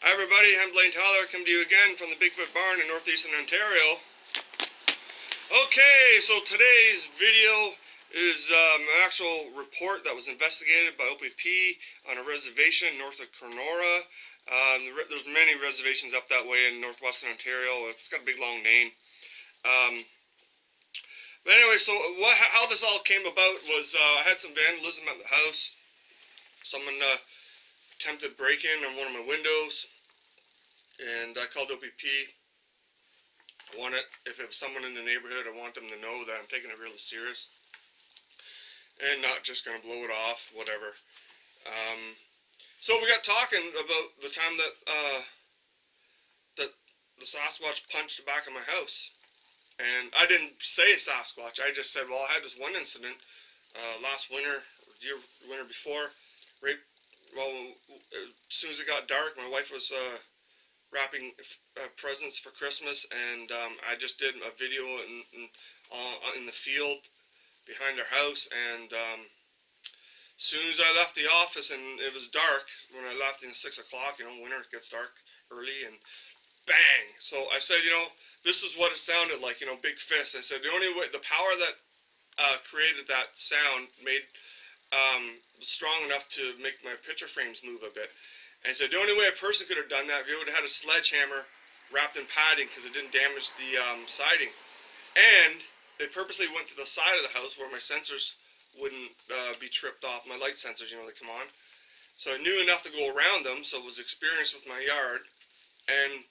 Hi everybody, I'm Blayne coming to you again from the Bigfoot barn in northeastern Ontario. Okay, so today's video is an actual report that was investigated by OPP on a reservation north of Kenora. There's many reservations up that way in northwestern Ontario. It's got a big long name. But anyway, so how this all came about was I had some vandalism at the house. Someone attempted break-in on one of my windows. And I called OPP. If it was someone in the neighborhood, I want them to know that I'm taking it really serious and not just going to blow it off, whatever. So we got talking about the time that the Sasquatch punched the back of my house. And I didn't say Sasquatch. I just said, well, I had this one incident last winter, or the winter before. Right, well, as soon as it got dark, my wife was wrapping presents for Christmas, and I just did a video in the field behind our house, and as soon as I left the office and it was dark, when I left in 6 o'clock, you know, winter gets dark early, and bang! So I said, you know, this is what it sounded like, you know, big fist. I said the only way, the power that created that sound made strong enough to make my picture frames move a bit. And so the only way a person could have done that, if you would have had a sledgehammer wrapped in padding because it didn't damage the siding. And they purposely went to the side of the house where my sensors wouldn't be tripped off, my light sensors, you know, they come on. So I knew enough to go around them, so I was experienced with my yard, and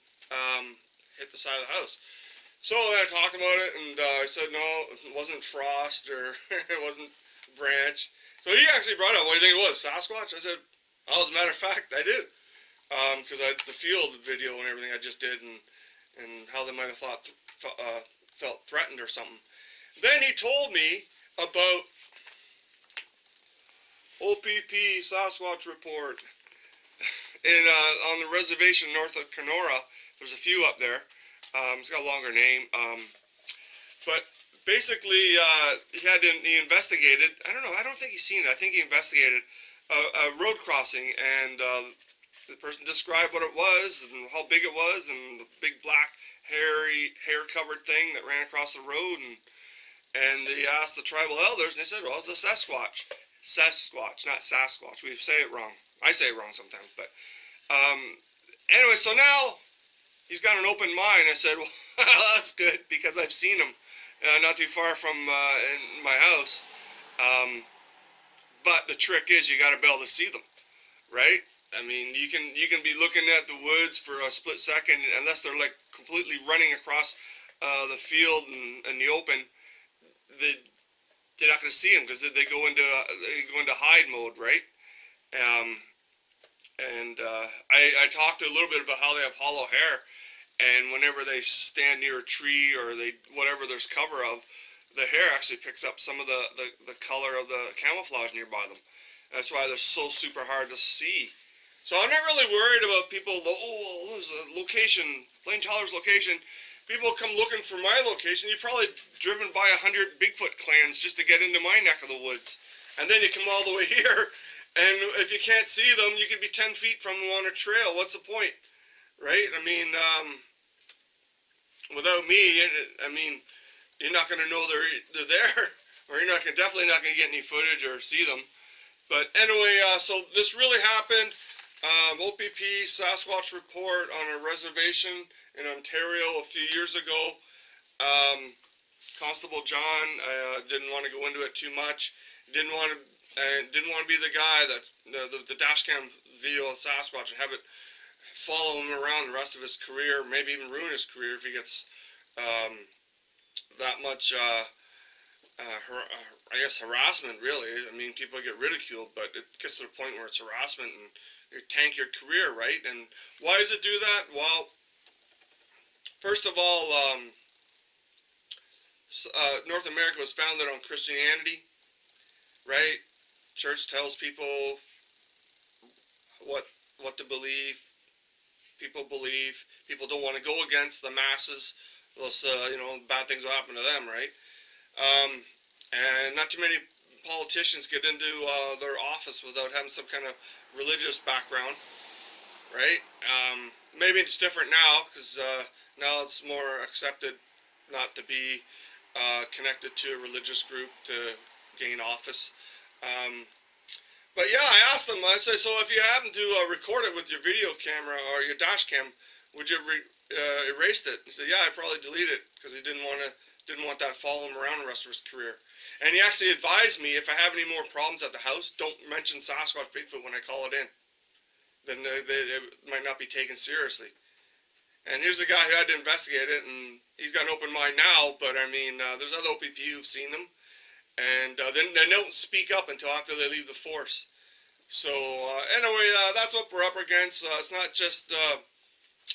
hit the side of the house. So I talked about it, and I said, no, it wasn't frost, or it wasn't branch. So he actually brought up, what do you think it was, Sasquatch? I said, well, as a matter of fact, I do, because the field video and everything I just did, and how they might have felt threatened or something. Then he told me about OPP Sasquatch Report on the reservation north of Kenora. There's a few up there. It's got a longer name, but basically he investigated. I don't know. I don't think he's seen it. I think he investigated a road crossing, and the person described what it was and how big it was, and the big black hair-covered thing that ran across the road, and they asked the tribal elders, and they said, well, it's a Sasquatch. Sasquatch, not Sasquatch. We say it wrong. I say it wrong sometimes, but anyway, so now he's got an open mind. I said, well, that's good, because I've seen him not too far from in my house. But the trick is you got to be able to see them, right? I mean, you can be looking at the woods for a split second, unless they're like completely running across the field and the open. They're not going to see them because they go into hide mode, right? I talked a little bit about how they have hollow hair, and whenever they stand near a tree or whatever there's cover of, the hair actually picks up some of the color of the camouflage nearby them. That's why they're so super hard to see. So I'm not really worried about people, oh, well, this is a location, Blayne Tyler's location. People come looking for my location. You've probably driven by 100 Bigfoot clans just to get into my neck of the woods. And then you come all the way here, and if you can't see them, you could be 10 feet from them on a trail. What's the point? Right? I mean, without me, I mean, you're not going to know they're there, or you're definitely not going to get any footage or see them. But anyway, so this really happened. OPP Sasquatch Report on a reservation in Ontario a few years ago. Constable John didn't want to go into it too much. Didn't want to be the guy that the dash cam video of Sasquatch and have it follow him around the rest of his career, maybe even ruin his career if he gets that much, I guess, harassment, really. I mean, people get ridiculed, but it gets to the point where it's harassment and you tank your career, right? And why does it do that? Well, first of all, North America was founded on Christianity, right? Church tells people what to believe. People believe. People don't want to go against the masses. Those, you know, bad things will happen to them, right? And not too many politicians get into their office without having some kind of religious background. right? Maybe it's different now, because now it's more accepted not to be connected to a religious group to gain office. But yeah, I asked them, I said, so if you happen to record it with your video camera or your dash cam, would you erase it? He said, yeah, I'd probably delete it, because he didn't want that follow him around the rest of his career. And he actually advised me, if I have any more problems at the house, don't mention Sasquatch Bigfoot when I call it in. Then it might not be taken seriously. And here's a guy who had to investigate it, and he's got an open mind now, but I mean, there's other OPP who've seen them, and they don't speak up until after they leave the force. So anyway, that's what we're up against. It's not just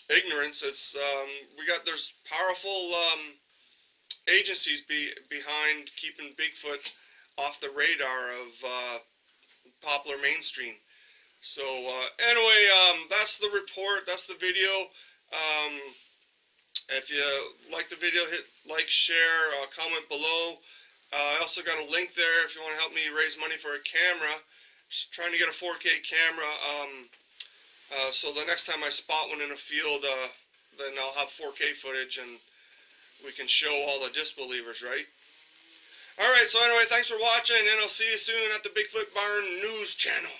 ignorance. It's there's powerful agencies behind keeping Bigfoot off the radar of popular mainstream. So anyway, that's the report. That's the video. If you like the video, hit like, share, comment below. I also got a link there if you want to help me raise money for a camera. Just trying to get a 4K camera. So the next time I spot one in a field, then I'll have 4K footage and we can show all the disbelievers, right? Alright, so anyway, thanks for watching, and I'll see you soon at the Bigfoot Barn News channel.